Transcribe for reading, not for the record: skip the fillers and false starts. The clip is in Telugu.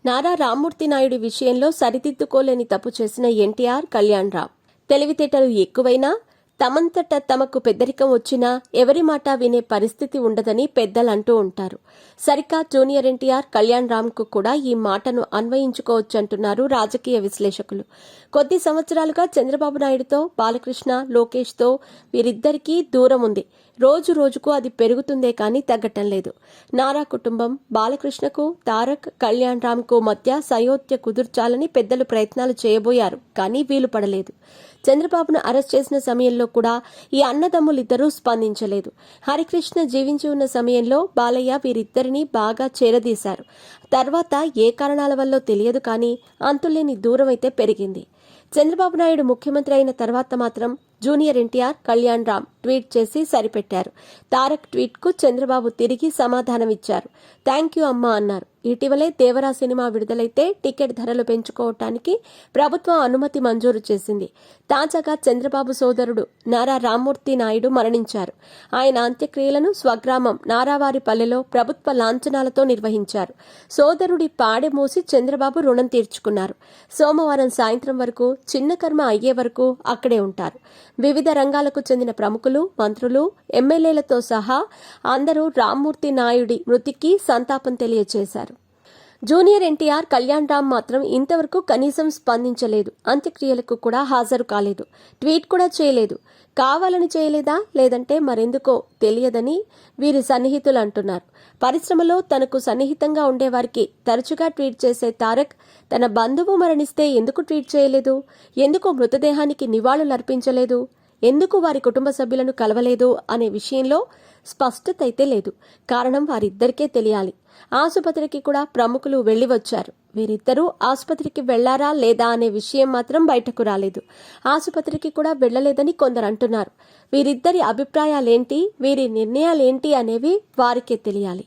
నారా రామ్మూర్తి నాయుడి విషయంలో సరిదిద్దుకోలేని తప్పు చేసిన ఎన్టీఆర్, కళ్యాణ్ రామ్. తెలివితేటలు ఎక్కువైనా తమంతట తమకు పెద్దరికం వచ్చినా ఎవరి మాట వినే పరిస్థితి ఉండదని పెద్దలు అంటూ ఉంటారు. సరికా జూనియర్ ఎన్టీఆర్, కళ్యాణ్ రామ్కు కూడా ఈ మాటను అన్వయించుకోవచ్చంటున్నారు రాజకీయ విశ్లేషకులు. కొద్ది సంవత్సరాలుగా చంద్రబాబు నాయుడుతో, బాలకృష్ణ, లోకేష్తో వీరిద్దరికీ దూరం ఉంది. రోజు రోజుకు అది పెరుగుతుందే కానీ తగ్గటం లేదు. నారా కుటుంబం బాలకృష్ణకు, తారక్, కళ్యాణ్ రామ్కు మధ్య సయోధ్య కుదుర్చాలని పెద్దలు ప్రయత్నాలు చేయబోయారు. కానీ వీలు పడలేదు. చంద్రబాబును అరెస్ట్ చేసిన సమయంలో కూడా ఈ అన్నదమ్ములిద్దరూ స్పందించలేదు. హరికృష్ణ జీవించి ఉన్న సమయంలో బాలయ్య వీరిద్దరినీ బాగా చేరదీశారు. తర్వాత ఏ కారణాల వల్లో తెలియదు కానీ అంతులేని దూరం అయితే పెరిగింది. చంద్రబాబు నాయుడు ముఖ్యమంత్రి అయిన తర్వాత మాత్రం జూనియర్ ఎన్టీఆర్, కళ్యాణ్ రామ్ ట్వీట్ చేసి సరిపెట్టారు. తారక్ ట్వీట్కు చంద్రబాబు తిరిగి సమాధానమిచ్చారు. థ్యాంక్ యూ అమ్మా అన్నారు. ఇటీవలే దేవరా సినిమా విడుదలైతే టికెట్ ధరలు పెంచుకోవటానికి ప్రభుత్వం అనుమతి మంజూరు చేసింది. తాజాగా చంద్రబాబు సోదరుడు నారా రామ్మూర్తి నాయుడు మరణించారు. ఆయన అంత్యక్రియలను స్వగ్రామం నారావారిపల్లెలో ప్రభుత్వ లాంఛనాలతో నిర్వహించారు. సోదరుడి పాడె మూసి చంద్రబాబు రుణం తీర్చుకున్నారు. సోమవారం సాయంత్రం వరకు చిన్న కర్మ అయ్యే వరకు అక్కడే ఉంటారు. వివిధ రంగాలకు చెందిన ప్రముఖులు, మంత్రులు, ఎమ్మెల్యేలతో సహా అందరూ రామ్మూర్తి నాయుడి మృతికి సంతాపం తెలియజేశారు. జూనియర్ ఎన్టీఆర్, కళ్యాణ్ రామ్ మాత్రం ఇంతవరకు కనీసం స్పందించలేదు. అంత్యక్రియలకు కూడా హాజరు కాలేదు. ట్వీట్ కూడా చేయలేదు. కావాలని చేయలేదా లేదంటే మరెందుకో తెలియదని వీరి సన్నిహితులు అంటున్నారు. పరిశ్రమలో తనకు సన్నిహితంగా ఉండేవారికి తరచుగా ట్వీట్ చేసే తారక్ తన బంధువు మరణిస్తే ఎందుకు ట్వీట్ చేయలేదు? ఎందుకు మృతదేహానికి నివాళులర్పించలేదు? ఎందుకు వారి కుటుంబ సభ్యులను కలవలేదు అనే విషయంలో స్పష్టత అయితే లేదు. కారణం వారిద్దరికే తెలియాలి. ఆసుపత్రికి కూడా ప్రముఖులు వెళ్లి వచ్చారు. వీరిద్దరూ ఆసుపత్రికి వెళ్లారా లేదా అనే విషయం మాత్రం బయటకు రాలేదు. ఆసుపత్రికి కూడా వెళ్లలేదని కొందరు అంటున్నారు. వీరిద్దరి అభిప్రాయాలేంటి, వీరి నిర్ణయాలేంటి అనేవి వారికే తెలియాలి.